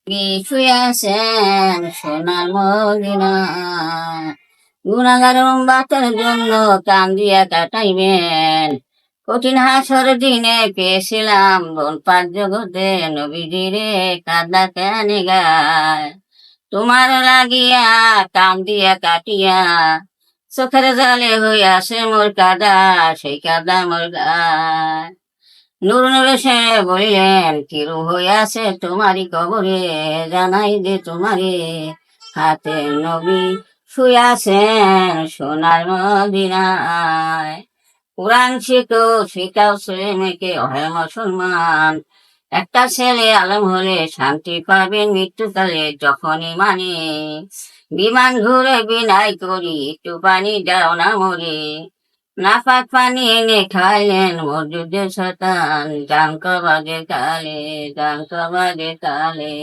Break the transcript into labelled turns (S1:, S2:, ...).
S1: শুয়ে আছেন সোনার মদিনায়, গুনাগার বাতের জন্য কান্দিয়া কাটাইবেন। কঠিন হাসর দিনে পেয়েছিলাম বন পাক জগতে নবীজিরে কাদা কেন গায়। তোমার লাগিয়া কান্দিয়া কাটিয়া চোখের জালে হইয়াছে মোর কাদা, সেই কাদা মোর গায়। নূর নবেশে বলিলেন কিরূপ হইয়াছে তোমারই কবরে, জানাই দে তোমারে হাতে নবী শুয়াছেন সোনার মদিনায়। কোরআন শিখো শিখাও ছেলে মেয়েকে হয় মুসলমান, একটা ছেলে আলম হলে শান্তি পাবেন মৃত্যুকালে যখনই মানে। বিমান ঘুরে বিনাই করি একটু পানি দাও না মরে, নাপাক পানি এনে খাইলেন মসজিদের শতান, জান কবাজে কালে জান কবাজে কালে।